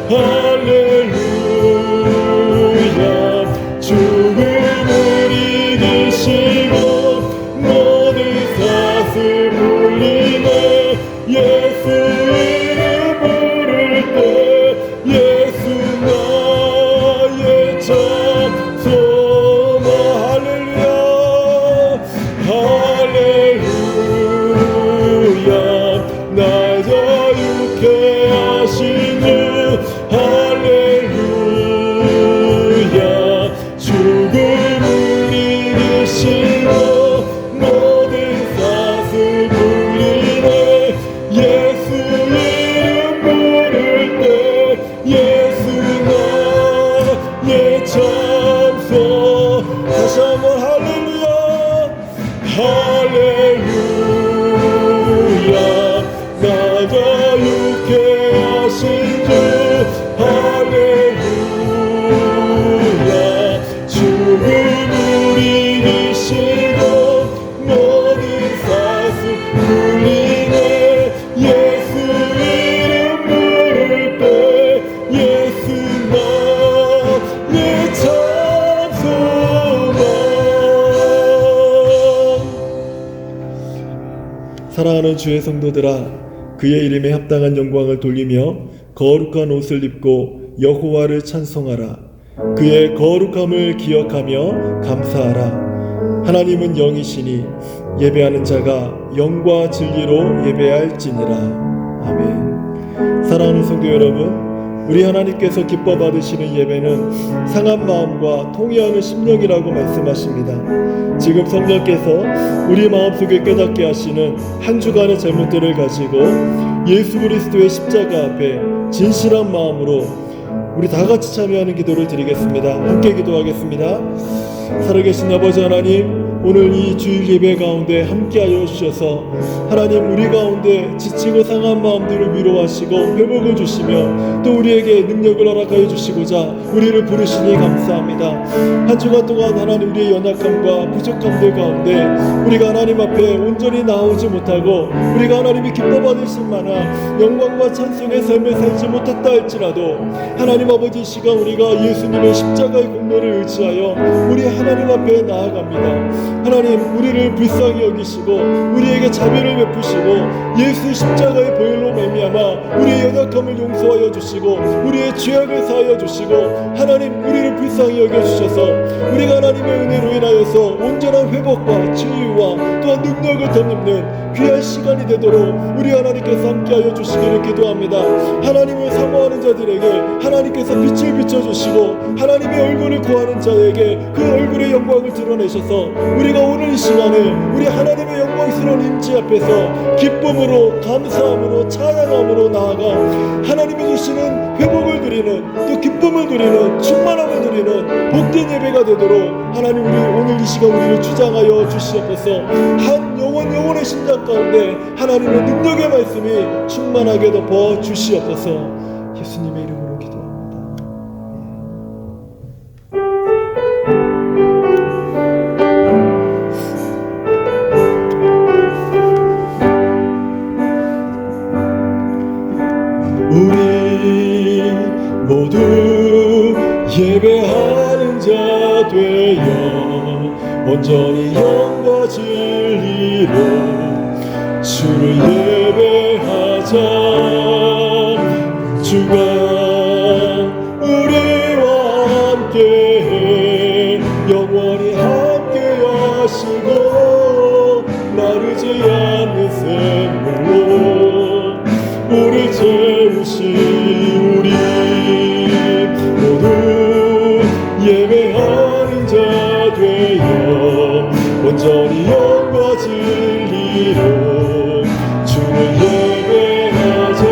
할렐루야. 죽음을 이기시고 모든 사슬 풀리네. 예수 이름 부를 때 예수 나의 참 소망. 할렐루야. 할렐루야. 날 자유케 하신 주. 할렐루야. 죽음을 이기시고 모든 사슬 풀리네. 예수 이름 부를 때 예수 나의 참소. 다시 한번 할렐루야. 할렐루야. 나 자유케 하신 주. 할렐루야. 죽음을 이기시고 모든 사슬 풀리네. 예수 이름 부를 때 예수 나의 참 소망. 사랑하는 주의 성도들아, 그의 이름에 합당한 영광을 돌리며 거룩한 옷을 입고 여호와를 찬송하라. 그의 거룩함을 기억하며 감사하라. 하나님은 영이시니 예배하는 자가 영과 진리로 예배할지니라. 아멘. 사랑하는 성도 여러분, 우리 하나님께서 기뻐 받으시는 예배는 상한 마음과 통회하는 심령이라고 말씀하십니다. 지금 성령께서 우리 마음속에 깨닫게 하시는 한 주간의 잘못들을 가지고 예수 그리스도의 십자가 앞에 진실한 마음으로 우리 다 같이 참여하는 기도를 드리겠습니다. 함께 기도하겠습니다. 살아계신 아버지 하나님, 오늘 이 주일 예배 가운데 함께하여 주셔서 하나님 우리 가운데 지치고 상한 마음들을 위로하시고 회복을 주시며 또 우리에게 능력을 허락하여 주시고자 우리를 부르시니 감사합니다. 한 주간 동안 하나님 우리의 연약함과 부족함들 가운데 우리가 하나님 앞에 온전히 나오지 못하고 우리가 하나님이 기뻐 받으실 만한 영광과 찬송의 삶을 살지 못했다 할지라도 하나님 아버지, 이 시간 우리가 예수님의 십자가의 공로를 의지하여 우리 하나님 앞에 나아갑니다. 하나님, 우리를 불쌍히 여기시고 우리에게 자비를 베푸시고 예수 십자가의 보혈로 말미암아 우리의 연약함을 용서하여 주시고 우리의 죄악을 사하여 주시고 하나님 우리를 불쌍히 여겨주셔서 우리가 하나님의 은혜로 인하여서 온전한 회복과 치유와 또한 능력을 덧입는 귀한 시간이 되도록 우리 하나님께서 함께하여 주시기를 기도합니다. 하나님을 사모하는 자들에게 하나님께서 빛을 비춰주시고 하나님의 얼굴을 구하는 자에게 그 얼굴의 영광을 드러내셔서 우리가 오늘 이 시간에 우리 하나님의 영광스러운 임재 앞에서 기쁨으로 감사함으로 찬양함으로 나아가 하나님이 주시는 회복을 누리는 또 기쁨을 누리는 충만함을 누리는 복된 예배가 되도록 하나님 우리 오늘 이 시간 우리를 주장하여 주시옵소서. 한 영혼의 심장 가운데 하나님의 능력의 말씀이 충만하게 덮어 주시옵소서. 예수님의 이름으로 기도합니다. 우리 모두 예배하는 자 되어 온전히 영과 진리로 주를 예배하자. 주가 우리와 함께 영원히 함께 하시고 마르지 않는 샘물로 우리 채우신 우리 모두 예배하는 자 되어 온전히 영과 진리로 주를 예배하자.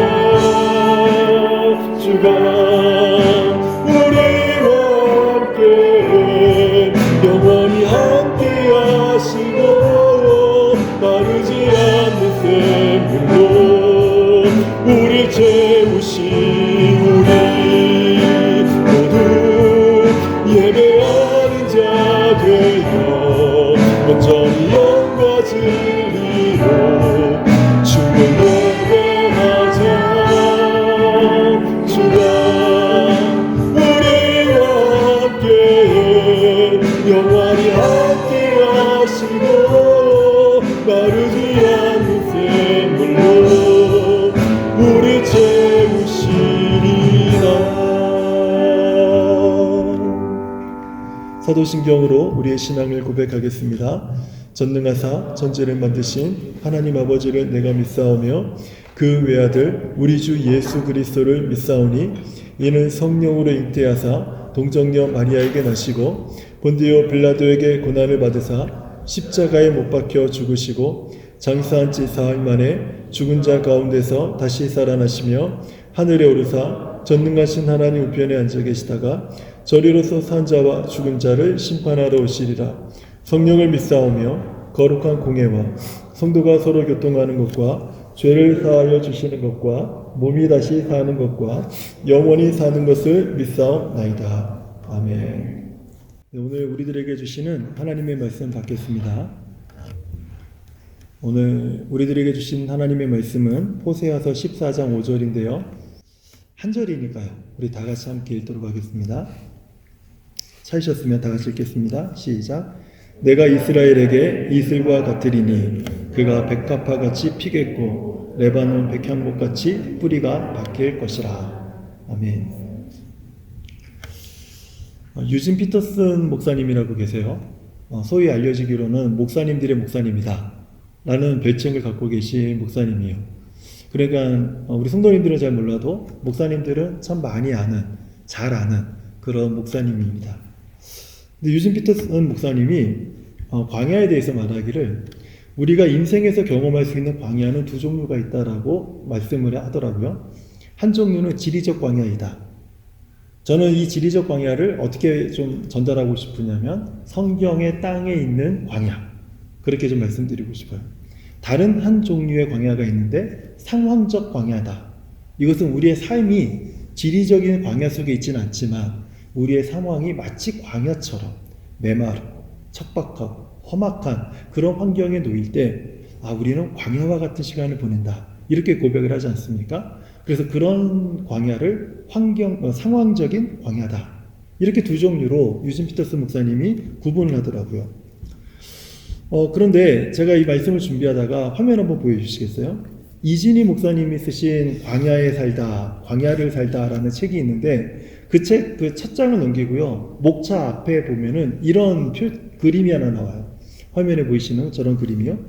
사도신경으로 우리의 신앙을 고백하겠습니다. 전능하사 전지를 만드신 하나님 아버지를 내가 믿사오며 그 외아들 우리 주 예수 그리스도를 믿사오니 이는 성령으로 잉태하사 동정녀 마리아에게 나시고 본디오 빌라도에게 고난을 받으사 십자가에 못 박혀 죽으시고 장사한 지 사흘 만에 죽은 자 가운데서 다시 살아나시며 하늘에 오르사 전능하신 하나님 우편에 앉아 계시다가 저리로서 산 자와 죽은 자를 심판하러 오시리라. 성령을 믿사오며 거룩한 공예와 성도가 서로 교통하는 것과 죄를 사하여 주시는 것과 몸이 다시 사는 것과 영원히 사는 것을 믿사옵나이다. 아멘. 오늘 우리들에게 주시는 하나님의 말씀 받겠습니다. 오늘 우리들에게 주신 하나님의 말씀은 호세아서 14장 5절인데요. 한 절이니까요. 우리 다 같이 함께 읽도록 하겠습니다. 찾으셨으면 다 같이 읽겠습니다. 시작. 내가 이스라엘에게 이슬과 같으리니 그가 백합화같이 피겠고 레바논 백향목같이 뿌리가 박힐 것이라. 아멘. 유진 피터슨 목사님이라고 계세요. 소위 알려지기로는 목사님들의 목사님이다 라는 별칭을 갖고 계신 목사님이에요. 그러니까 우리 성도님들은 잘 몰라도 목사님들은 참 많이 아는, 잘 아는 그런 목사님입니다. 근데 유진 피터슨 목사님이 광야에 대해서 말하기를 우리가 인생에서 경험할 수 있는 광야는 두 종류가 있다라고 말씀을 하더라고요. 한 종류는 지리적 광야이다. 저는 이 지리적 광야를 어떻게 좀 전달하고 싶으냐면 성경의 땅에 있는 광야, 그렇게 좀 말씀드리고 싶어요. 다른 한 종류의 광야가 있는데 상황적 광야다. 이것은 우리의 삶이 지리적인 광야 속에 있지는 않지만 우리의 상황이 마치 광야처럼 메마르고 척박하고 험악한 그런 환경에 놓일 때 우리는 광야와 같은 시간을 보낸다. 이렇게 고백을 하지 않습니까? 그래서 그런 광야를 상황적인 광야다. 이렇게 두 종류로 유진 피터슨 목사님이 구분을 하더라고요. 그런데 제가 이 말씀을 준비하다가 화면 한번 보여주시겠어요? 이진희 목사님이 쓰신 광야를 살다 라는 책이 있는데 그 책 그 첫 장을 넘기고요. 목차 앞에 보면은 이런 그림이 하나 나와요. 화면에 보이시는 저런 그림이요.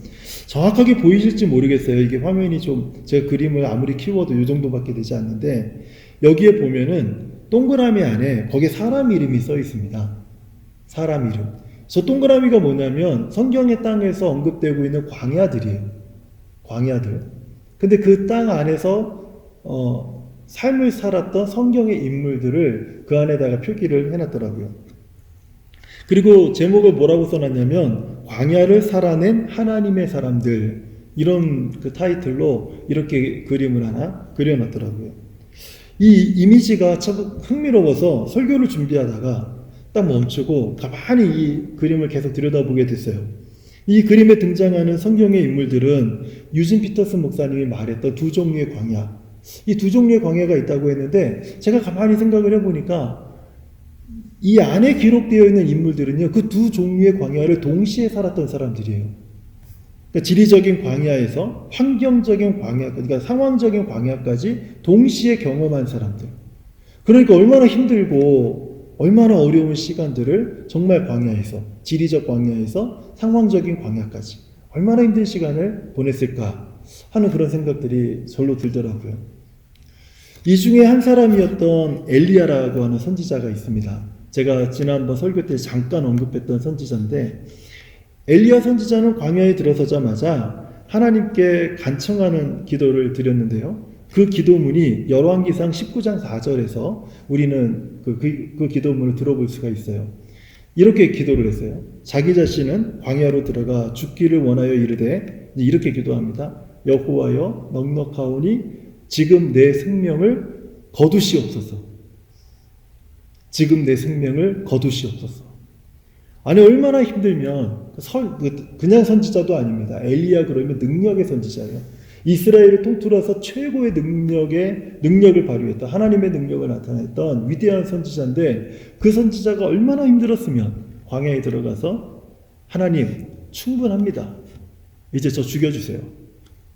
정확하게 보이실지 모르겠어요. 이게 화면이 좀 제가 그림을 아무리 키워도 이 정도밖에 되지 않는데 여기에 보면은 동그라미 안에 거기에 사람 이름이 써 있습니다. 사람 이름. 저 동그라미가 뭐냐면 성경의 땅에서 언급되고 있는 광야들이에요. 광야들. 근데 그 땅 안에서 삶을 살았던 성경의 인물들을 그 안에다가 표기를 해놨더라고요. 그리고 제목을 뭐라고 써놨냐면 광야를 살아낸 하나님의 사람들, 이런 그 타이틀로 이렇게 그림을 하나 그려놨더라고요. 이 이미지가 참 흥미로워서 설교를 준비하다가 딱 멈추고 가만히 이 그림을 계속 들여다보게 됐어요. 이 그림에 등장하는 성경의 인물들은 유진 피터슨 목사님이 말했던 두 종류의 광야, 이 두 종류의 광야가 있다고 했는데 제가 가만히 생각을 해보니까 이 안에 기록되어 있는 인물들은요, 그 두 종류의 광야를 동시에 살았던 사람들이에요. 그러니까 지리적인 광야에서 환경적인 광야, 그러니까 상황적인 광야까지 동시에 경험한 사람들. 그러니까 얼마나 힘들고 얼마나 어려운 시간들을 정말 광야에서, 지리적 광야에서 상황적인 광야까지 얼마나 힘든 시간을 보냈을까 하는 그런 생각들이 절로 들더라고요. 이 중에 한 사람이었던 엘리야라고 하는 선지자가 있습니다. 제가 지난번 설교 때 잠깐 언급했던 선지자인데, 엘리야 선지자는 광야에 들어서자마자 하나님께 간청하는 기도를 드렸는데요. 그 기도문이 열왕기상 19장 4절에서 우리는 그 기도문을 들어볼 수가 있어요. 이렇게 기도를 했어요. 자기 자신은 광야로 들어가 죽기를 원하여 이르되, 이렇게 기도합니다. 여호와여 넉넉하오니 지금 내 생명을 거두시옵소서. 지금 내 생명을 거두시옵소서. 아니 얼마나 힘들면 그냥 선지자도 아닙니다. 엘리야 그러면 능력의 선지자예요. 이스라엘을 통틀어서 최고의 능력을 발휘했던, 하나님의 능력을 나타냈던 위대한 선지자인데, 그 선지자가 얼마나 힘들었으면 광야에 들어가서 하나님 충분합니다, 이제 저 죽여주세요,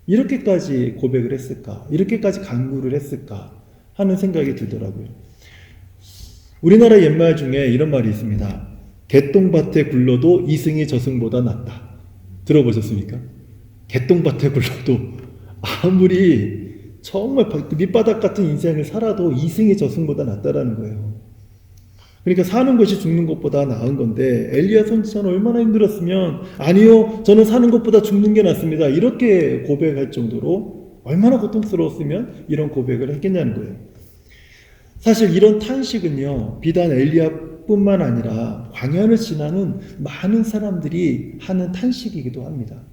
이렇게까지 고백을 했을까, 이렇게까지 간구를 했을까 하는 생각이 들더라고요. 우리나라 옛말 중에 이런 말이 있습니다. 개똥밭에 굴러도 이승이 저승보다 낫다. 들어보셨습니까? 개똥밭에 굴러도 아무리 정말 밑바닥 같은 인생을 살아도 이승이 저승보다 낫다라는 거예요. 그러니까 사는 것이 죽는 것보다 나은 건데 엘리야 선지자는 얼마나 힘들었으면 아니요, 저는 사는 것보다 죽는 게 낫습니다, 이렇게 고백할 정도로 얼마나 고통스러웠으면 이런 고백을 했겠냐는 거예요. 사실 이런 탄식은요, 비단 엘리야뿐만 아니라 광야를 지나는 많은 사람들이 하는 탄식이기도 합니다.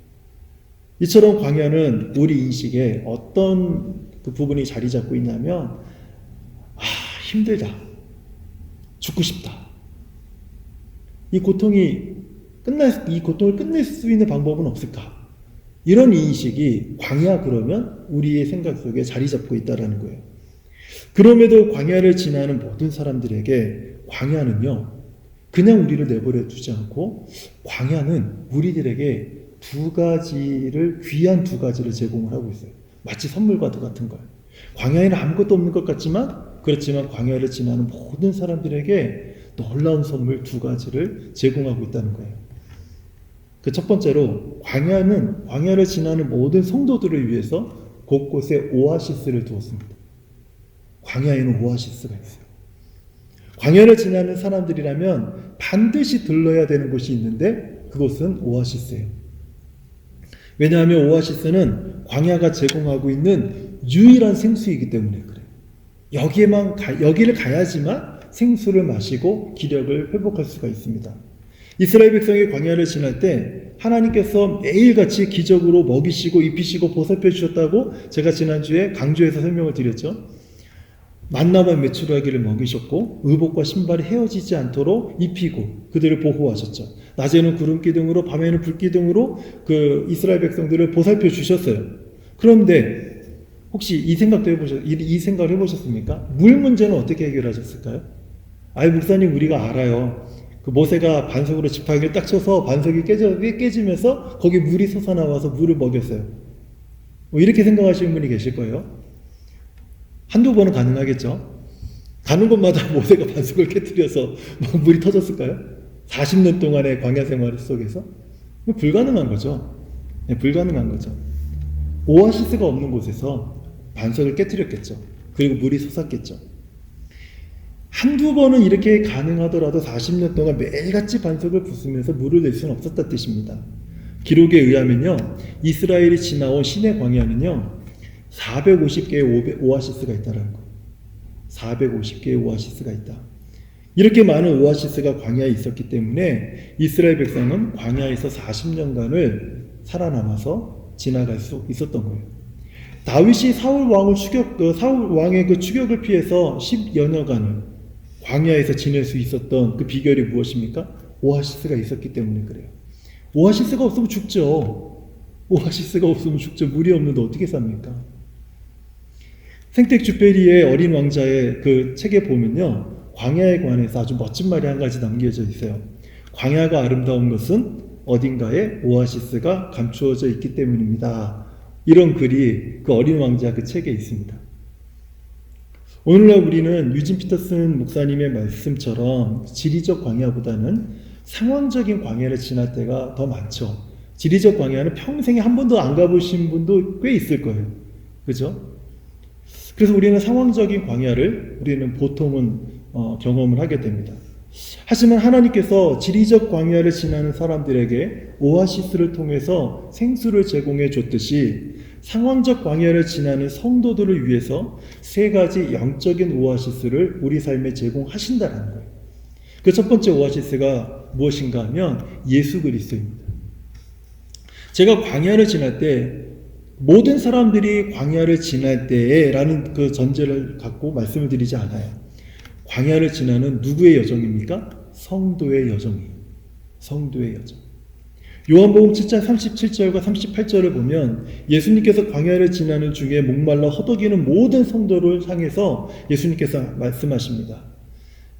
이처럼 광야는 우리 인식에 어떤 그 부분이 자리 잡고 있냐면, 힘들다, 죽고 싶다, 이 고통을 끝낼 수 있는 방법은 없을까, 이런 인식이 광야 그러면 우리의 생각 속에 자리 잡고 있다는 거예요. 그럼에도 광야를 지나는 모든 사람들에게 광야는요, 그냥 우리를 내버려 두지 않고 광야는 우리들에게 귀한 두 가지를 제공을 하고 있어요. 마치 선물과도 같은 걸. 광야에는 아무것도 없는 것 같지만, 그렇지만 광야를 지나는 모든 사람들에게 놀라운 선물 두 가지를 제공하고 있다는 거예요. 그 첫 번째로, 광야를 지나는 모든 성도들을 위해서 곳곳에 오아시스를 두었습니다. 광야에는 오아시스가 있어요. 광야를 지나는 사람들이라면 반드시 들러야 되는 곳이 있는데 그곳은 오아시스예요. 왜냐하면 오아시스는 광야가 제공하고 있는 유일한 생수이기 때문에 그래요. 여기를 가야지만 생수를 마시고 기력을 회복할 수가 있습니다. 이스라엘 백성이 광야를 지날 때 하나님께서 매일같이 기적으로 먹이시고 입히시고 보살펴 주셨다고 제가 지난주에 강조해서 설명을 드렸죠. 만나와 메추라기를 먹이셨고 의복과 신발이 헤어지지 않도록 입히고 그들을 보호하셨죠. 낮에는 구름 기둥으로 밤에는 불 기둥으로 그 이스라엘 백성들을 보살펴 주셨어요. 그런데 혹시 이 생각을 해보셨습니까? 물 문제는 어떻게 해결하셨을까요? 목사님, 우리가 알아요. 그 모세가 반석으로 지팡이를 딱 쳐서 반석이 깨지면서 거기 물이 솟아나와서 물을 먹였어요. 이렇게 생각하시는 분이 계실 거예요. 한두 번은 가능하겠죠. 가는 곳마다 모세가 반석을 깨뜨려서 물이 터졌을까요? 40년 동안의 광야 생활 속에서? 불가능한 거죠. 불가능한 거죠. 오아시스가 없는 곳에서 반석을 깨뜨렸겠죠. 그리고 물이 솟았겠죠. 한두 번은 이렇게 가능하더라도 40년 동안 매일같이 반석을 부수면서 물을 낼 수는 없었다는 뜻입니다. 기록에 의하면요, 이스라엘이 지나온 시내 광야는요 450개의 오아시스가 있다는 거예요. 450개의 오아시스가 있다. 이렇게 많은 오아시스가 광야에 있었기 때문에 이스라엘 백성은 광야에서 40년간을 살아남아서 지나갈 수 있었던 거예요. 다윗이 사울 왕의 그 추격을 피해서 10여 년간을 광야에서 지낼 수 있었던 그 비결이 무엇입니까? 오아시스가 있었기 때문에 그래요. 오아시스가 없으면 죽죠. 오아시스가 없으면 죽죠. 물이 없는데 어떻게 삽니까? 생텍쥐페리의 어린 왕자의 그 책에 보면요, 광야에 관해서 아주 멋진 말이 한 가지 남겨져 있어요. 광야가 아름다운 것은 어딘가에 오아시스가 감추어져 있기 때문입니다. 이런 글이 그 어린 왕자 그 책에 있습니다. 오늘날 우리는 유진 피터슨 목사님의 말씀처럼 지리적 광야보다는 상황적인 광야를 지날 때가 더 많죠. 지리적 광야는 평생에 한 번도 안 가보신 분도 꽤 있을 거예요. 그죠? 그래서 우리는 상황적인 광야를 우리는 보통은 경험을 하게 됩니다. 하지만 하나님께서 지리적 광야를 지나는 사람들에게 오아시스를 통해서 생수를 제공해 줬듯이 상황적 광야를 지나는 성도들을 위해서 세 가지 영적인 오아시스를 우리 삶에 제공하신다는 거예요. 그 첫 번째 오아시스가 무엇인가 하면 예수 그리스도입니다. 제가 광야를 지날 때 모든 사람들이 광야를 지날 때에 라는 그 전제를 갖고 말씀을 드리지 않아요. 광야를 지나는 누구의 여정입니까? 성도의 여정이에요. 성도의 여정. 요한복음 7장 37절과 38절을 보면 예수님께서 광야를 지나는 중에 목말라 허덕이는 모든 성도를 향해서 예수님께서 말씀하십니다.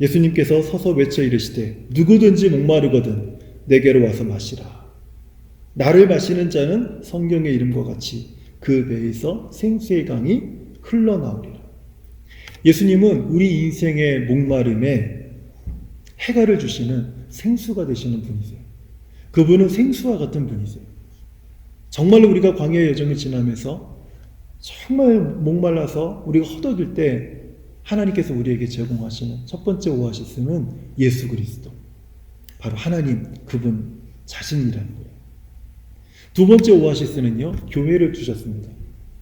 예수님께서 서서 외쳐 이르시되 누구든지 목마르거든 내게로 와서 마시라. 나를 마시는 자는 성경의 이름과 같이 그 배에서 생수의 강이 흘러나오리라. 예수님은 우리 인생의 목마름에 해결을 주시는 생수가 되시는 분이세요. 그분은 생수와 같은 분이세요. 정말로 우리가 광야의 여정을 지나면서 정말 목말라서 우리가 허덕일 때 하나님께서 우리에게 제공하시는 첫 번째 오아시스는 예수 그리스도. 바로 하나님, 그분 자신이라는 거예요. 두 번째 오아시스는요, 교회를 주셨습니다.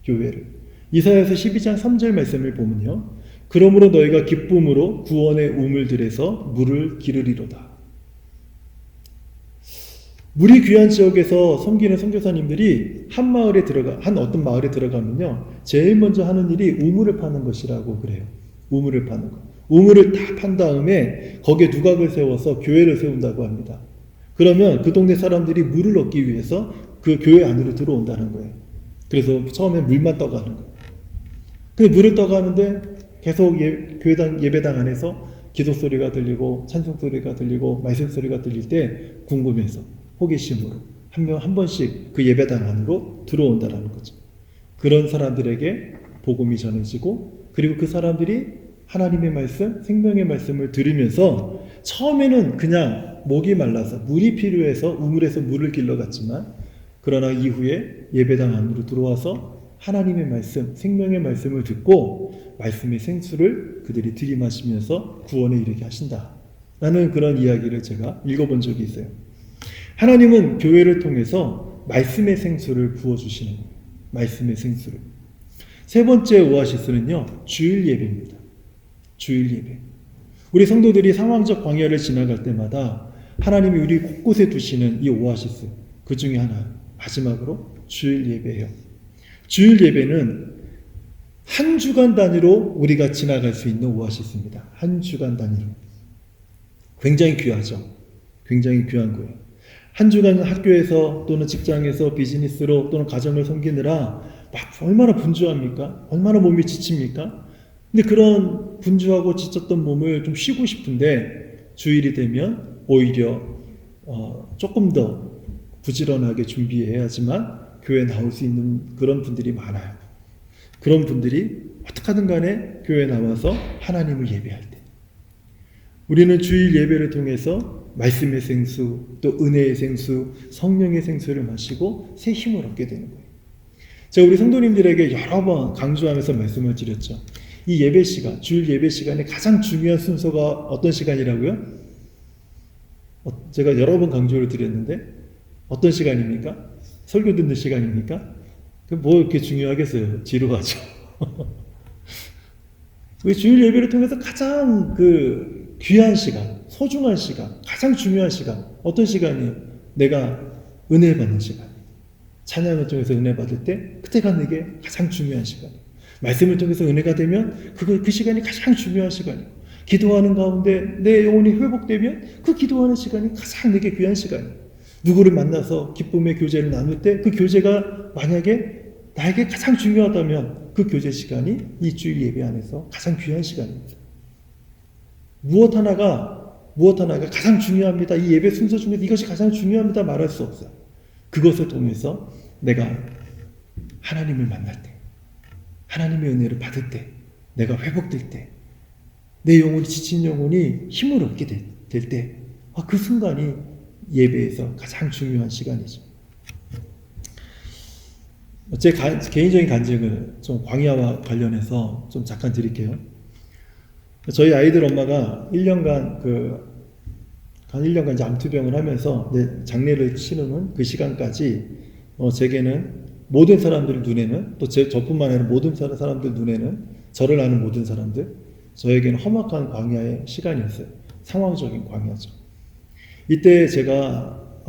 교회를. 이사야서 12장 3절 말씀을 보면요. 그러므로 너희가 기쁨으로 구원의 우물들에서 물을 기르리로다. 물이 귀한 지역에서 섬기는 선교사님들이 한 어떤 마을에 들어가면요, 제일 먼저 하는 일이 우물을 파는 것이라고 그래요. 우물을 파는 것. 우물을 다 판 다음에 거기에 누각을 세워서 교회를 세운다고 합니다. 그러면 그 동네 사람들이 물을 얻기 위해서 그 교회 안으로 들어온다는 거예요. 그래서 처음에 물만 떠가는 거예요. 근데 물을 떠가는데 계속 교회당 예배당 안에서 기도 소리가 들리고 찬송 소리가 들리고 말씀 소리가 들릴 때 궁금해서 호기심으로 한 번씩 그 예배당 안으로 들어온다라는 거죠. 그런 사람들에게 복음이 전해지고, 그리고 그 사람들이 하나님의 말씀, 생명의 말씀을 들으면서 처음에는 그냥 목이 말라서 물이 필요해서 우물에서 물을 길러갔지만, 그러나 이후에 예배당 안으로 들어와서 하나님의 말씀, 생명의 말씀을 듣고 말씀의 생수를 그들이 들이마시면서 구원에 이르게 하신다 라는 그런 이야기를 제가 읽어본 적이 있어요. 하나님은 교회를 통해서 말씀의 생수를 부어주시는 거예요. 말씀의 생수를. 세 번째 오아시스는요, 주일 예배입니다. 주일 예배. 우리 성도들이 상황적 광야를 지나갈 때마다 하나님이 우리 곳곳에 두시는 이 오아시스, 그 중에 하나, 마지막으로 주일 예배예요. 주일 예배는 한 주간 단위로 우리가 지나갈 수 있는 오아시스입니다. 한 주간 단위로. 굉장히 귀하죠. 굉장히 귀한 거예요. 한 주간 학교에서 또는 직장에서 비즈니스로 또는 가정을 섬기느라 막 얼마나 분주합니까? 얼마나 몸이 지칩니까? 근데 그런 분주하고 지쳤던 몸을 좀 쉬고 싶은데 주일이 되면 오히려 조금 더 부지런하게 준비해야지만 교회에 나올 수 있는 그런 분들이 많아요. 그런 분들이 어떻게든 간에 교회에 나와서 하나님을 예배할 때, 우리는 주일 예배를 통해서 말씀의 생수, 또 은혜의 생수, 성령의 생수를 마시고 새 힘을 얻게 되는 거예요. 제가 우리 성도님들에게 여러 번 강조하면서 말씀을 드렸죠. 이 예배 시간, 주일 예배 시간에 가장 중요한 순서가 어떤 시간이라고요? 제가 여러 번 강조를 드렸는데 어떤 시간입니까? 설교 듣는 시간입니까? 뭐 이렇게 중요하겠어요. 지루하죠. 주일 예배를 통해서 가장 그 귀한 시간, 소중한 시간, 가장 중요한 시간, 어떤 시간이에요? 내가 은혜 받는 시간. 찬양을 통해서 은혜 받을 때 그때가 내게 가장 중요한 시간이에요. 말씀을 통해서 은혜가 되면 그 시간이 가장 중요한 시간이에요. 기도하는 가운데 내 영혼이 회복되면 그 기도하는 시간이 가장 내게 귀한 시간이에요. 누구를 만나서 기쁨의 교제를 나눌 때 그 교제가 만약에 나에게 가장 중요하다면 그 교제 시간이 이 주일 예배 안에서 가장 귀한 시간입니다. 무엇 하나가 가장 중요합니다. 이 예배 순서 중에서 이것이 가장 중요합니다. 말할 수 없어요. 그것을 통해서 내가 하나님을 만날 때, 하나님의 은혜를 받을 때, 내가 회복될 때, 내 영혼이 지친 영혼이 힘을 얻게 될 때, 그 순간이 예배에서 가장 중요한 시간이죠. 제 개인적인 간증을 좀 광야와 관련해서 좀 잠깐 드릴게요. 저희 아이들 엄마가 1년간 이제 암투병을 하면서 장례를 치르는 그 시간까지 제게는 모든 사람들 눈에는, 또 저뿐만 아니라 모든 사람들 눈에는, 저를 아는 모든 사람들, 저에게는 험악한 광야의 시간이었어요. 상황적인 광야죠. 이때 제가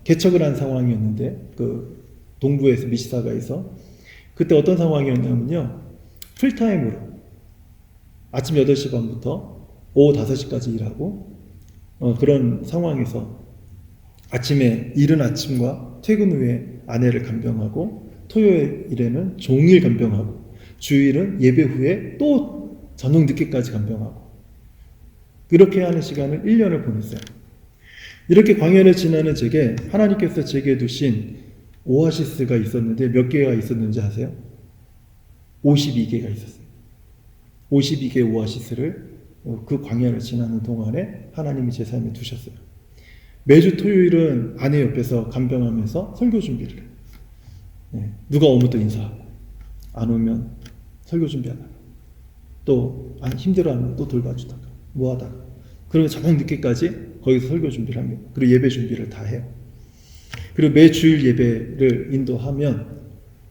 개척을 한 상황이었는데, 그 동부에서 미시사가에서 그때 어떤 상황이었냐면요, 풀타임으로 아침 8시 반부터 오후 5시까지 일하고, 그런 상황에서 아침에 이른 아침과 퇴근 후에 아내를 간병하고, 토요일에는 종일 간병하고, 주일은 예배 후에 또 저녁 늦게까지 간병하고, 그렇게 하는 시간을 1년을 보냈어요. 이렇게 광야를 지나는 제게 하나님께서 제게 두신 오아시스가 있었는데 몇 개가 있었는지 아세요? 52개가 있었어요. 52개의 오아시스를 그 광야를 지나는 동안에 하나님이 제 삶에 두셨어요. 매주 토요일은 아내 옆에서 간병하면서 설교 준비를 해요. 네. 누가 오면 또 인사하고, 안 오면 설교 준비하다가, 또 힘들어하면 또 돌봐주다가, 뭐 하다가, 그리고 저녁 늦게까지 거기서 설교 준비를 합니다. 그리고 예배 준비를 다 해요. 그리고 매 주일 예배를 인도하면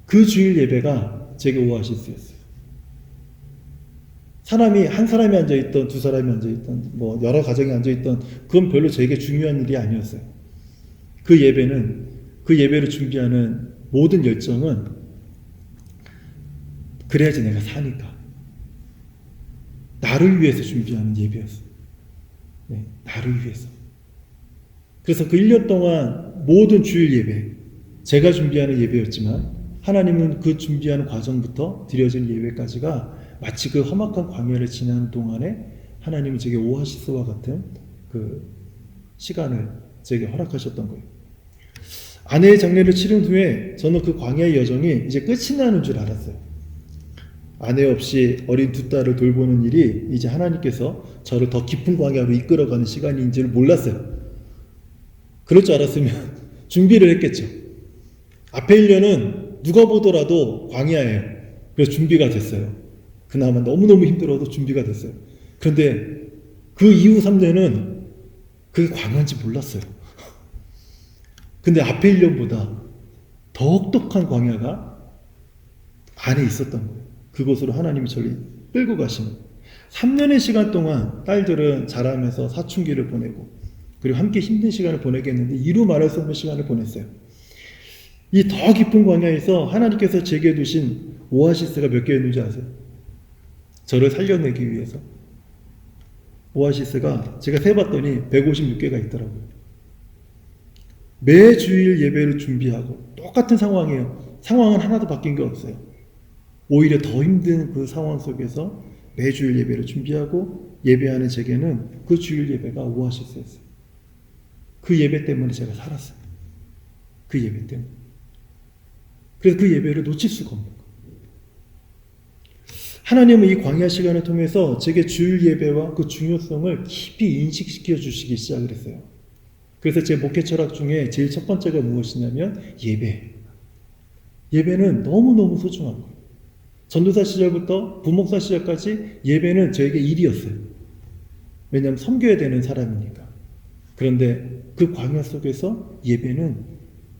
그 주일 예배가 제게 오아시스였어요. 한 사람이 앉아있던, 두 사람이 앉아있던, 뭐 여러 가정이 앉아있던, 그건 별로 제게 중요한 일이 아니었어요. 그 예배를 준비하는 모든 열정은 그래야지 내가 사니까. 나를 위해서 준비하는 예배였어요. 네, 나를 위해서. 그래서 그 1년 동안 모든 주일 예배, 제가 준비하는 예배였지만 하나님은 그 준비하는 과정부터 드려진 예배까지가 마치 그 험악한 광야를 지나는 동안에 하나님은 제게 오아시스와 같은 그 시간을 제게 허락하셨던 거예요. 아내의 장례를 치른 후에 저는 그 광야의 여정이 이제 끝이 나는 줄 알았어요. 아내 없이 어린 두 딸을 돌보는 일이 이제 하나님께서 저를 더 깊은 광야로 이끌어가는 시간인지를 몰랐어요. 그럴 줄 알았으면 준비를 했겠죠. 앞에 1년은 누가 보더라도 광야예요. 그래서 준비가 됐어요. 그나마 너무너무 힘들어도 준비가 됐어요. 그런데 그 이후 3년은 그게 광야인지 몰랐어요. 근데 앞에 1년보다 더 혹독한 광야가 안에 있었던 거예요. 그곳으로 하나님이 저를 끌고 가시는. 3년의 시간 동안 딸들은 자라면서 사춘기를 보내고, 그리고 함께 힘든 시간을 보내겠는데 이루 말할 수 없는 시간을 보냈어요. 이 더 깊은 광야에서 하나님께서 제게 두신 오아시스가 몇 개였는지 아세요? 저를 살려내기 위해서. 오아시스가 제가 세봤더니 156개가 있더라고요. 매 주일 예배를 준비하고 똑같은 상황이에요. 상황은 하나도 바뀐 게 없어요. 오히려 더 힘든 그 상황 속에서 매주일 예배를 준비하고 예배하는 제게는 그 주일 예배가 오아시스였어요. 그 예배 때문에 제가 살았어요. 그 예배 때문에. 그래서 그 예배를 놓칠 수가 없는 거예요. 하나님은 이 광야 시간을 통해서 제게 주일 예배와 그 중요성을 깊이 인식시켜 주시기 시작을 했어요. 그래서 제 목회 철학 중에 제일 첫 번째가 무엇이냐면 예배. 예배는 너무너무 소중한 거예요. 전도사 시절부터 부목사 시절까지 예배는 저에게 일이었어요. 왜냐하면 섬겨야 되는 사람이니까. 그런데 그 광야 속에서 예배는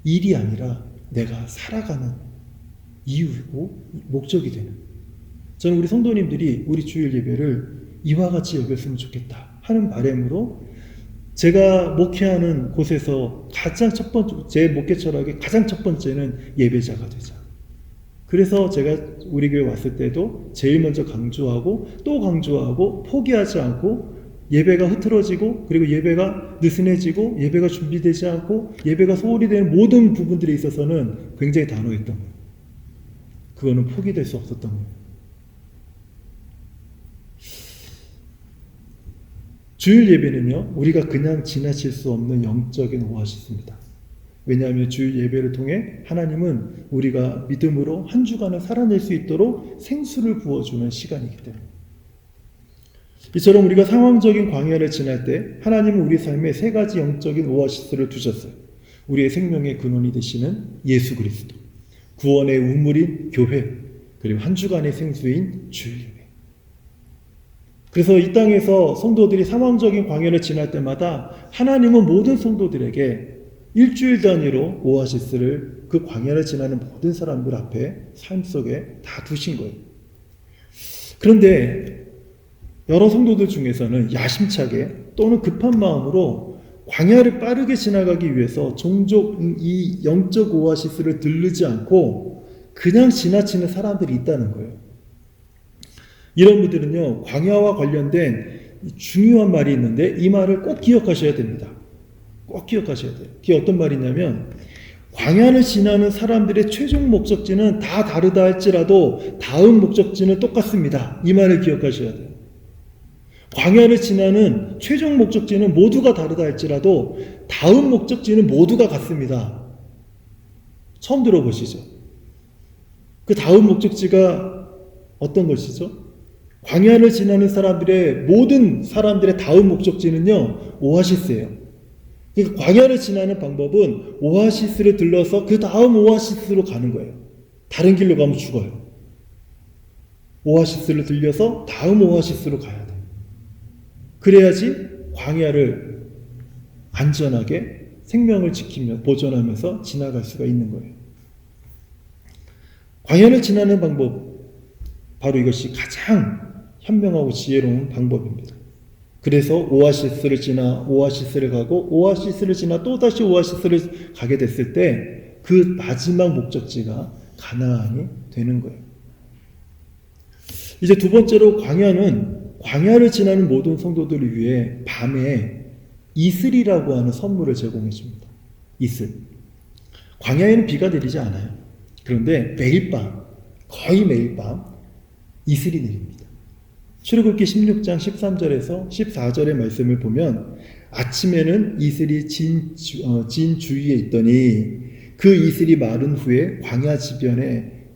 일이 아니라 내가 살아가는 이유이고 목적이 되는. 저는 우리 성도님들이 우리 주일 예배를 이와 같이 여겼으면 좋겠다 하는 바람으로 제가 목회하는 곳에서 가장 첫 번째, 제 목회 철학의 가장 첫 번째는 예배자가 되자. 그래서 제가 우리 교회 왔을 때도 제일 먼저 강조하고 또 강조하고 포기하지 않고 예배가 흐트러지고 그리고 예배가 느슨해지고 예배가 준비되지 않고 예배가 소홀히 되는 모든 부분들에 있어서는 굉장히 단호했던 거예요. 그거는 포기될 수 없었던 거예요. 주일 예배는요, 우리가 그냥 지나칠 수 없는 영적인 오아시스입니다. 왜냐하면 주일 예배를 통해 하나님은 우리가 믿음으로 한 주간을 살아낼 수 있도록 생수를 부어주는 시간이기 때문에. 이처럼 우리가 상황적인 광야를 지날 때 하나님은 우리 삶에 세 가지 영적인 오아시스를 두셨어요. 우리의 생명의 근원이 되시는 예수 그리스도, 구원의 우물인 교회, 그리고 한 주간의 생수인 주일 예배. 그래서 이 땅에서 성도들이 상황적인 광야를 지날 때마다 하나님은 모든 성도들에게 일주일 단위로 오아시스를 그 광야를 지나는 모든 사람들 앞에 삶 속에 다 두신 거예요. 그런데 여러 성도들 중에서는 야심차게 또는 급한 마음으로 광야를 빠르게 지나가기 위해서 종종 이 영적 오아시스를 들르지 않고 그냥 지나치는 사람들이 있다는 거예요. 이런 분들은요, 광야와 관련된 중요한 말이 있는데 이 말을 꼭 기억하셔야 됩니다. 꼭 기억하셔야 돼요. 그게 어떤 말이냐면 광야를 지나는 사람들의 최종 목적지는 다 다르다 할지라도 다음 목적지는 똑같습니다. 이 말을 기억하셔야 돼요. 광야를 지나는 최종 목적지는 모두가 다르다 할지라도 다음 목적지는 모두가 같습니다. 처음 들어보시죠? 그 다음 목적지가 어떤 것이죠? 광야를 지나는 사람들의 모든 사람들의 다음 목적지는요, 오아시스예요. 그러니까 광야를 지나는 방법은 오아시스를 들러서 그 다음 오아시스로 가는 거예요. 다른 길로 가면 죽어요. 오아시스를 들려서 다음 오아시스로 가야 돼요. 그래야지 광야를 안전하게 생명을 지키며 보존하면서 지나갈 수가 있는 거예요. 광야를 지나는 방법, 바로 이것이 가장 현명하고 지혜로운 방법입니다. 그래서 오아시스를 지나 오아시스를 가고 오아시스를 지나 또다시 오아시스를 가게 됐을 때 그 마지막 목적지가 가나안이 되는 거예요. 이제 두 번째로 광야를 지나는 모든 성도들을 위해 밤에 이슬이라고 하는 선물을 제공해 줍니다. 이슬. 광야에는 비가 내리지 않아요. 그런데 매일 밤, 거의 매일 밤 이슬이 내립니다. 출애굽기 16장 13절에서 14절의 말씀을 보면 아침에는 이슬이 진 주위에 있더니 그 이슬이 마른 후에 광야 지면에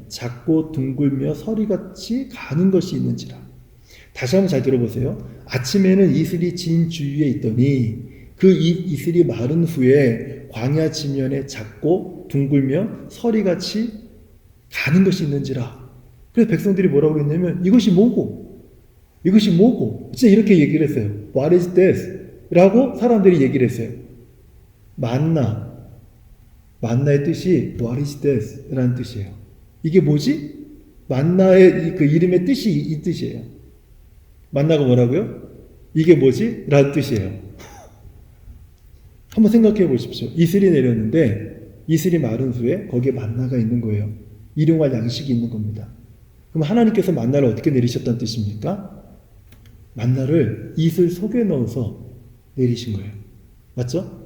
작고 둥글며 서리같이 가는 것이 있는지라. 다시 한번 잘 들어보세요. 아침에는 이슬이 진 주위에 있더니 그 이슬이 마른 후에 광야 지면에 작고 둥글며 서리같이 가는 것이 있는지라. 그래서 백성들이 뭐라고 했냐면 이것이 뭐고 진짜 이렇게 얘기를 했어요. What is this? 라고 사람들이 얘기를 했어요. 만나의 뜻이 What is this? 라는 뜻이에요. 이게 뭐지? 만나의 그 이름의 뜻이 이 뜻이에요. 만나가 뭐라고요? 이게 뭐지? 라는 뜻이에요. 한번 생각해 보십시오. 이슬이 내렸는데 이슬이 마른 후에 거기에 만나가 있는 거예요. 일용할 양식이 있는 겁니다. 그럼 하나님께서 만나를 어떻게 내리셨다는 뜻입니까? 만나를 이슬 속에 넣어서 내리신 거예요. 맞죠?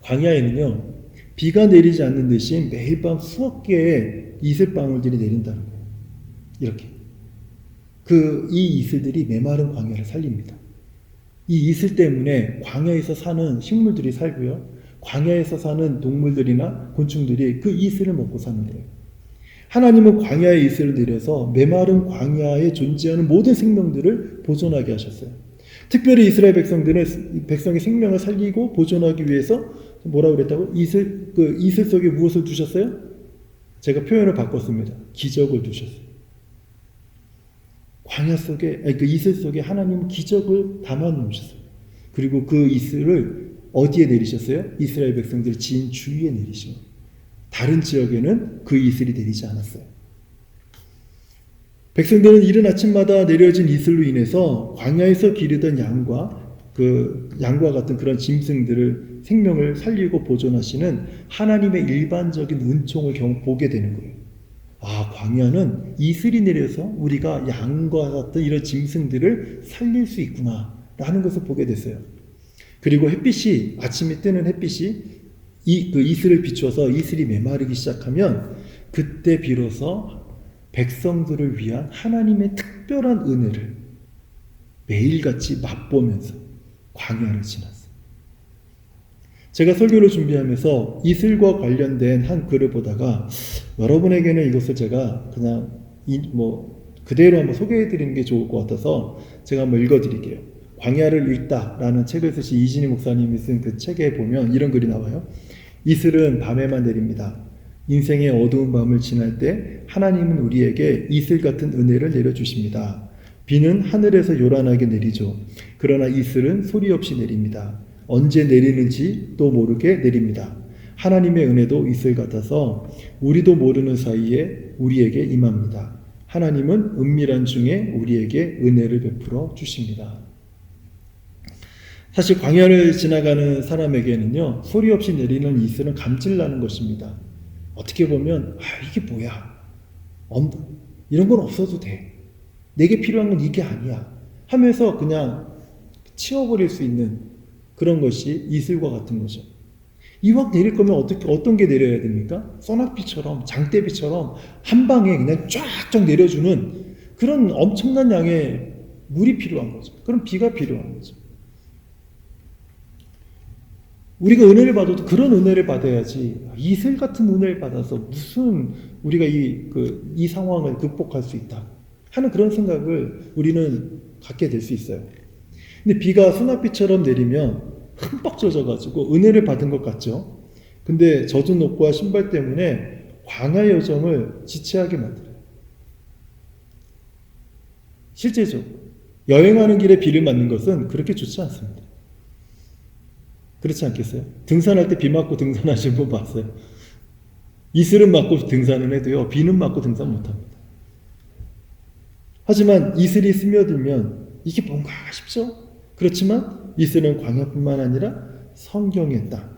광야에는요, 비가 내리지 않는 대신 매일 밤 수억 개의 이슬방울들이 내린다는 거예요. 이렇게. 이 이슬들이 메마른 광야를 살립니다. 이 이슬 때문에 광야에서 사는 식물들이 살고요. 광야에서 사는 동물들이나 곤충들이 그 이슬을 먹고 사는 거예요. 하나님은 광야의 이슬을 내려서 메마른 광야에 존재하는 모든 생명들을 보존하게 하셨어요. 특별히 이스라엘 백성의 생명을 살리고 보존하기 위해서 뭐라고 그랬다고? 이슬 속에 무엇을 두셨어요? 제가 표현을 바꿨습니다. 기적을 두셨어요. 광야 속에, 그 이슬 속에 하나님은 기적을 담아 놓으셨어요. 그리고 그 이슬을 어디에 내리셨어요? 이스라엘 백성들 진 주위에 내리신 거예요. 다른 지역에는 그 이슬이 내리지 않았어요. 백성들은 이른 아침마다 내려진 이슬로 인해서 광야에서 기르던 양과 같은 그런 짐승들을 생명을 살리고 보존하시는 하나님의 일반적인 은총을 보게 되는 거예요. 광야는 이슬이 내려서 우리가 양과 같은 이런 짐승들을 살릴 수 있구나 라는 것을 보게 됐어요. 그리고 아침에 뜨는 햇빛이 이슬을 비추어서 이슬이 메마르기 시작하면 그때 비로소 백성들을 위한 하나님의 특별한 은혜를 매일같이 맛보면서 광야를 지났어요. 제가 설교를 준비하면서 이슬과 관련된 한 글을 보다가 여러분에게는 이것을 제가 그냥 그대로 한번 소개해 드리는 게 좋을 것 같아서 제가 한번 읽어 드릴게요. 광야를 읽다라는 책을 쓰신 이진희 목사님이 쓴 그 책에 보면 이런 글이 나와요. 이슬은 밤에만 내립니다. 인생의 어두운 밤을 지날 때 하나님은 우리에게 이슬 같은 은혜를 내려주십니다. 비는 하늘에서 요란하게 내리죠. 그러나 이슬은 소리 없이 내립니다. 언제 내리는지 또 모르게 내립니다. 하나님의 은혜도 이슬 같아서 우리도 모르는 사이에 우리에게 임합니다. 하나님은 은밀한 중에 우리에게 은혜를 베풀어 주십니다. 사실 광야를 지나가는 사람에게는요, 소리 없이 내리는 이슬은 감질나는 것입니다. 어떻게 보면 이게 뭐야? 이런 건 없어도 돼. 내게 필요한 건 이게 아니야. 하면서 그냥 치워버릴 수 있는 그런 것이 이슬과 같은 거죠. 이왕 내릴 거면 어떤 게 내려야 됩니까? 소낙비처럼, 장대비처럼 한 방에 그냥 쫙쫙 내려주는 그런 엄청난 양의 물이 필요한 거죠. 그런 비가 필요한 거죠. 우리가 은혜를 받아도 그런 은혜를 받아야지 이슬 같은 은혜를 받아서 무슨 우리가 이 상황을 극복할 수 있다 하는 그런 생각을 우리는 갖게 될 수 있어요. 근데 비가 소낙비처럼 내리면 흠뻑 젖어가지고 은혜를 받은 것 같죠. 근데 젖은 옷과 신발 때문에 광야의 여정을 지체하게 만들어요. 실제적으로 여행하는 길에 비를 맞는 것은 그렇게 좋지 않습니다. 그렇지 않겠어요? 등산할 때 비 맞고 등산하시는 분 봤어요? 이슬은 맞고 등산을 해도요, 비는 맞고 등산 못합니다. 하지만 이슬이 스며들면 이게 뭔가 싶죠? 그렇지만 이슬은 광야뿐만 아니라 성경의 땅,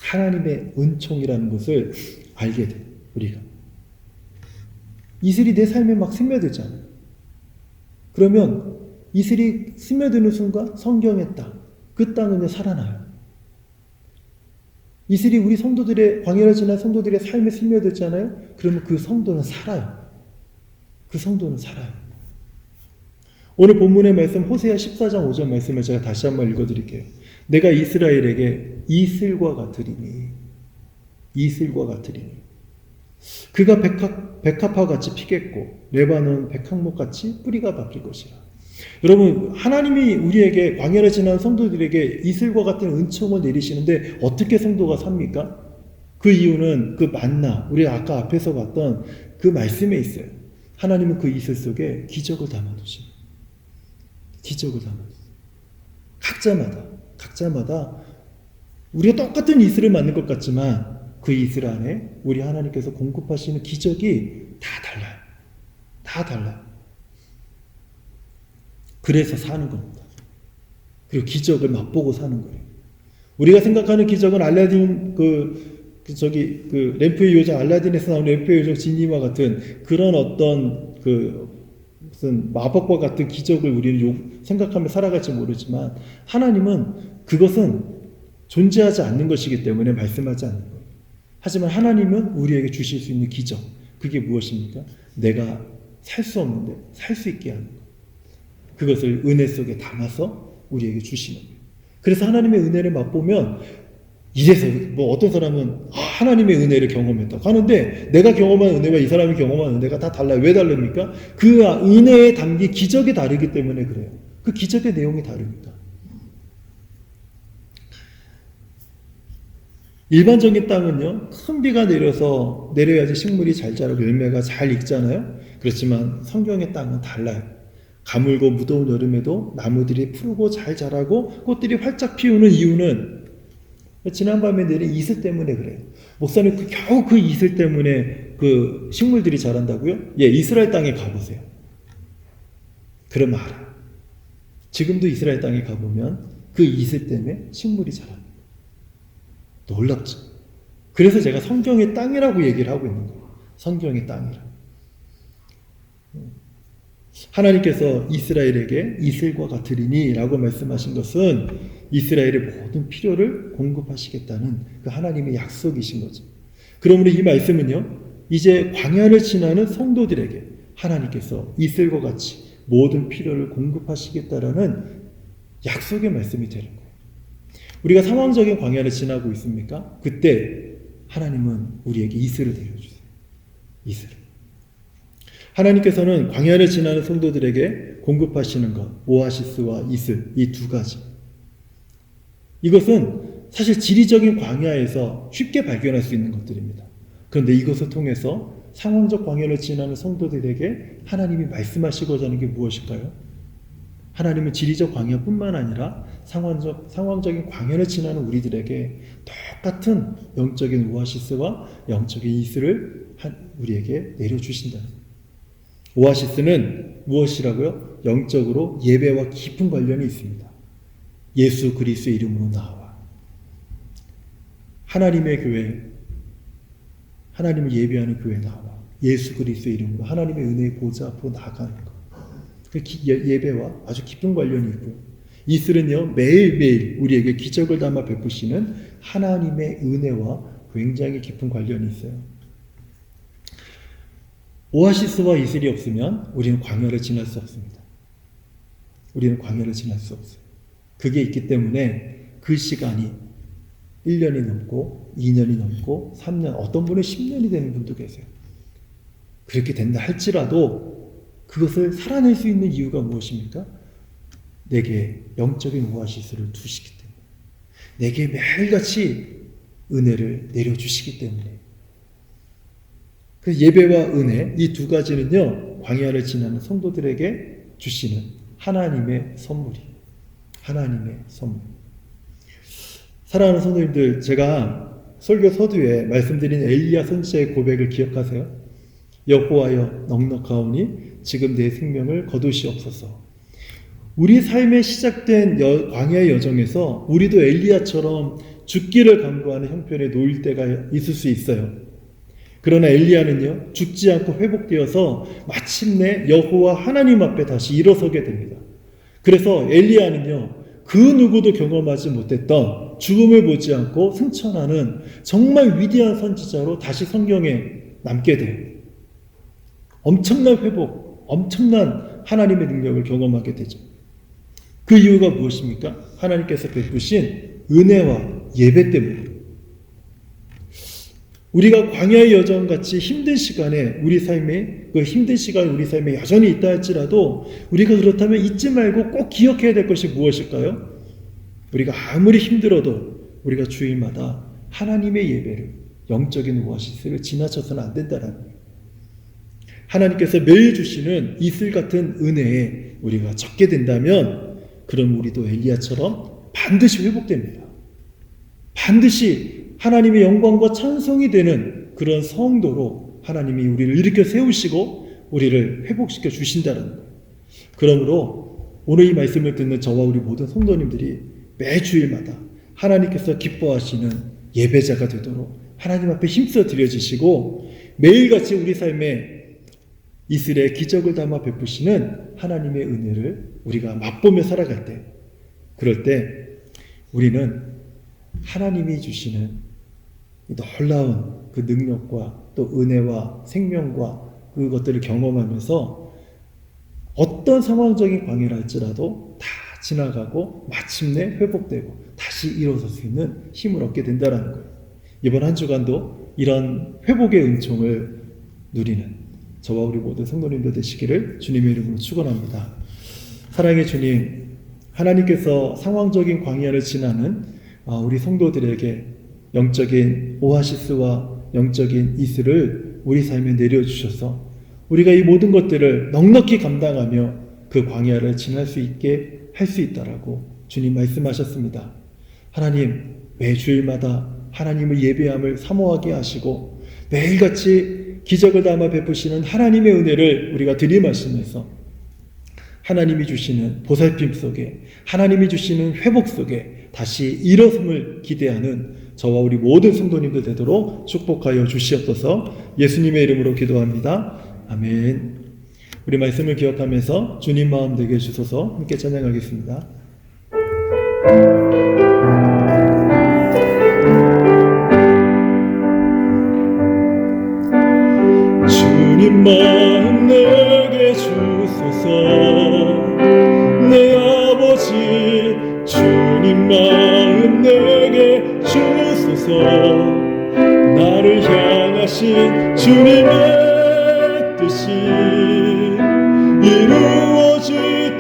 하나님의 은총이라는 것을 알게 돼요. 우리가 이슬이 내 삶에 막 스며들잖아요. 그러면 이슬이 스며드는 순간 성경의 땅, 그 땅은 살아나요. 이슬이 우리 성도들의, 광야를 지난 성도들의 삶에 스며들잖아요. 그러면 그 성도는 살아요. 그 성도는 살아요. 오늘 본문의 말씀 호세아 14장 5절 말씀을 제가 다시 한번 읽어드릴게요. 내가 이스라엘에게 이슬과 같으리니, 이슬과 같으리니 그가 백합화 같이 피겠고 레바논 백항목 같이 뿌리가 바뀔 것이라. 여러분, 하나님이 우리에게, 광야를 지난 성도들에게 이슬과 같은 은총을 내리시는데 어떻게 성도가 삽니까? 그 이유는 그 만나, 우리가 아까 앞에서 봤던 그 말씀에 있어요. 하나님은 그 이슬 속에 기적을 담아두십니다. 기적을 담아두십니다. 각자마다 우리가 똑같은 이슬을 맞는 것 같지만 그 이슬 안에 우리 하나님께서 공급하시는 기적이 다 달라요. 다 달라요. 그래서 사는 겁니다. 그리고 기적을 맛보고 사는 거예요. 우리가 생각하는 기적은 알라딘 램프의 요정, 알라딘에서 나오는 램프의 요정 지니와 같은 그런 어떤 무슨 마법과 같은 기적을 우리는 생각하며 살아갈지 모르지만, 하나님은 그것은 존재하지 않는 것이기 때문에 말씀하지 않는 거예요. 하지만 하나님은 우리에게 주실 수 있는 기적, 그게 무엇입니까? 내가 살 수 없는데 살 수 있게 하는 것. 그것을 은혜 속에 담아서 우리에게 주시는 거예요. 그래서 하나님의 은혜를 맛보면, 이래서 어떤 사람은 하나님의 은혜를 경험했다고 하는데, 내가 경험한 은혜와 이 사람이 경험한 은혜가 다 달라요. 왜 다릅니까? 그 은혜에 담긴 기적이 다르기 때문에 그래요. 그 기적의 내용이 다릅니다. 일반적인 땅은요, 큰 비가 내려야지 식물이 잘 자라고 열매가 잘 익잖아요. 그렇지만 성경의 땅은 달라요. 가물고 무더운 여름에도 나무들이 푸르고 잘 자라고 꽃들이 활짝 피우는 이유는 지난밤에 내린 이슬 때문에 그래요. 목사님, 겨우 그 이슬 때문에 그 식물들이 자란다고요? 예, 이스라엘 땅에 가보세요. 그러면 알아요. 지금도 이스라엘 땅에 가보면 그 이슬 때문에 식물이 자랍니다. 놀랍죠. 그래서 제가 성경의 땅이라고 얘기를 하고 있는 거예요. 성경의 땅이라. 하나님께서 이스라엘에게 이슬과 같으리니 라고 말씀하신 것은 이스라엘의 모든 필요를 공급하시겠다는 그 하나님의 약속이신 거죠. 그러므로 이 말씀은요, 이제 광야를 지나는 성도들에게 하나님께서 이슬과 같이 모든 필요를 공급하시겠다라는 약속의 말씀이 되는 거예요. 우리가 상황적인 광야를 지나고 있습니까? 그때 하나님은 우리에게 이슬을 내려주세요. 이슬을. 하나님께서는 광야를 지나는 성도들에게 공급하시는 것, 오아시스와 이슬, 이 두 가지. 이것은 사실 지리적인 광야에서 쉽게 발견할 수 있는 것들입니다. 그런데 이것을 통해서 상황적 광야를 지나는 성도들에게 하나님이 말씀하시고자 하는 게 무엇일까요? 하나님은 지리적 광야뿐만 아니라 상황적인 광야를 지나는 우리들에게 똑같은 영적인 오아시스와 영적인 이슬을 우리에게 내려주신다는 거예요. 오아시스는 무엇이라고요? 영적으로 예배와 깊은 관련이 있습니다. 예수 그리스도의 이름으로 나와 하나님의 교회, 하나님을 예배하는 교회에 나와 예수 그리스도의 이름으로 하나님의 은혜의 보좌 앞으로 나아가는 것. 그 예배와 아주 깊은 관련이 있고요. 이슬은요, 매일매일 우리에게 기적을 담아 베푸시는 하나님의 은혜와 굉장히 깊은 관련이 있어요. 오아시스와 이슬이 없으면 우리는 광야를 지날 수 없습니다. 우리는 광야를 지날 수 없어요. 그게 있기 때문에 그 시간이 1년이 넘고 2년이 넘고 3년, 어떤 분은 10년이 되는 분도 계세요. 그렇게 된다 할지라도 그것을 살아낼 수 있는 이유가 무엇입니까? 내게 영적인 오아시스를 두시기 때문에, 내게 매일같이 은혜를 내려주시기 때문에, 그 예배와 은혜, 이 두 가지는요, 광야를 지나는 성도들에게 주시는 하나님의 선물이, 하나님의 선물. 사랑하는 성도님들, 제가 설교 서두에 말씀드린 엘리야 선지자의 고백을 기억하세요? 여호와여 넉넉하오니 지금 내 생명을 거두시옵소서. 우리 삶에 시작된 광야의 여정에서 우리도 엘리야처럼 죽기를 간구하는 형편에 놓일 때가 있을 수 있어요. 그러나 엘리야는요, 죽지 않고 회복되어서 마침내 여호와 하나님 앞에 다시 일어서게 됩니다. 그래서 엘리야는요, 그 누구도 경험하지 못했던 죽음을 보지 않고 승천하는 정말 위대한 선지자로 다시 성경에 남게 돼요. 엄청난 회복, 엄청난 하나님의 능력을 경험하게 되죠. 그 이유가 무엇입니까? 하나님께서 베푸신 은혜와 예배 때문이에요. 우리가 광야의 여정같이 힘든 시간에 우리 삶에, 그 힘든 시간이 우리 삶에 여전히 있다 할지라도 우리가 그렇다면 잊지 말고 꼭 기억해야 될 것이 무엇일까요? 우리가 아무리 힘들어도 우리가 주일마다 하나님의 예배를, 영적인 오아시스를 지나쳐서는 안 된다는 거예요. 하나님께서 매일 주시는 이슬 같은 은혜에 우리가 적게 된다면, 그럼 우리도 엘리야처럼 반드시 회복됩니다. 반드시 하나님의 영광과 찬송이 되는 그런 성도로 하나님이 우리를 일으켜 세우시고 우리를 회복시켜 주신다는 거예요. 그러므로 오늘 이 말씀을 듣는 저와 우리 모든 성도님들이 매주일마다 하나님께서 기뻐하시는 예배자가 되도록 하나님 앞에 힘써 드려지시고, 매일같이 우리 삶에 이슬의 기적을 담아 베푸시는 하나님의 은혜를 우리가 맛보며 살아갈 때, 그럴 때 우리는 하나님이 주시는 놀라운 그 능력과 또 은혜와 생명과 그것들을 경험하면서 어떤 상황적인 광야를 할지라도 다 지나가고 마침내 회복되고 다시 일어설 수 있는 힘을 얻게 된다는 거예요. 이번 한 주간도 이런 회복의 은총을 누리는 저와 우리 모든 성도님들 되시기를 주님의 이름으로 축원합니다. 사랑의 주님, 하나님께서 상황적인 광야를 지나는 우리 성도들에게 영적인 오아시스와 영적인 이슬을 우리 삶에 내려주셔서 우리가 이 모든 것들을 넉넉히 감당하며 그 광야를 지날 수 있게 할 수 있다라고 주님 말씀하셨습니다. 하나님, 매주일마다 하나님을 예배함을 사모하게 하시고 매일같이 기적을 담아 베푸시는 하나님의 은혜를 우리가 들이마시면서 하나님이 주시는 보살핌 속에, 하나님이 주시는 회복 속에 다시 일어섬을 기대하는 저와 우리 모든 성도님들 되도록 축복하여 주시옵소서. 예수님의 이름으로 기도합니다. 아멘. 우리 말씀을 기억하면서 주님 마음 되게 해주소서. 함께 찬양하겠습니다. 주님 마음 내게 주소서. 내 아버지 주님 마음 내게 주소서. 나를 향하신 주님의 뜻이 이루어지도록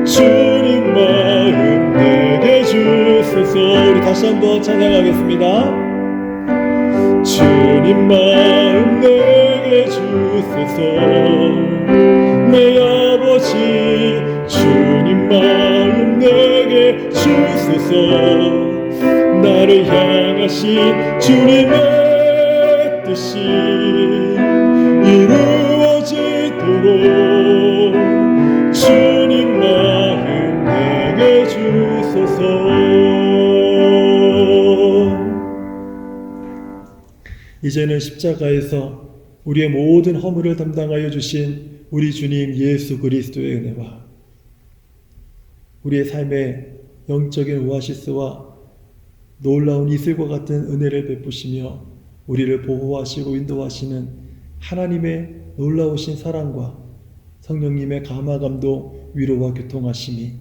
주님 마음 내게 주소서. 우리 다시 한번 찬양하겠습니다. 주님 마음 내게 주소서. 내 아버지 주님 마음 내게 주소서. 나를 향하신 주님의 뜻이 이루어지도록 주님 마음 내게 주소서. 이제는 십자가에서 우리의 모든 허물을 담당하여 주신 우리 주님 예수 그리스도의 은혜와 우리의 삶의 영적인 오아시스와 놀라운 이슬과 같은 은혜를 베푸시며 우리를 보호하시고 인도하시는 하나님의 놀라우신 사랑과 성령님의 감화감동, 위로와 교통하심이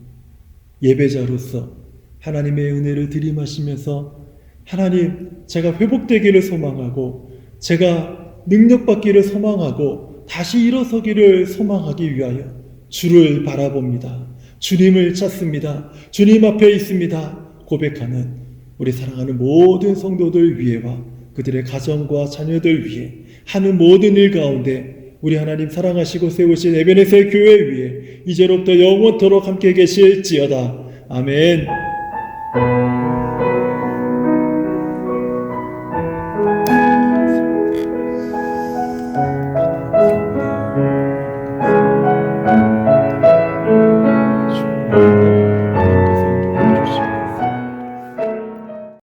예배자로서 하나님의 은혜를 들이마시면서 하나님, 제가 회복되기를 소망하고 제가 능력받기를 소망하고 다시 일어서기를 소망하기 위하여 주를 바라봅니다. 주님을 찾습니다. 주님 앞에 있습니다. 고백하는 우리 사랑하는 모든 성도들 위해와 그들의 가정과 자녀들 위해 하는 모든 일 가운데 우리 하나님 사랑하시고 세우신 에베네셀 교회 위에 이제로부터 영원토록 함께 계실지어다. 아멘.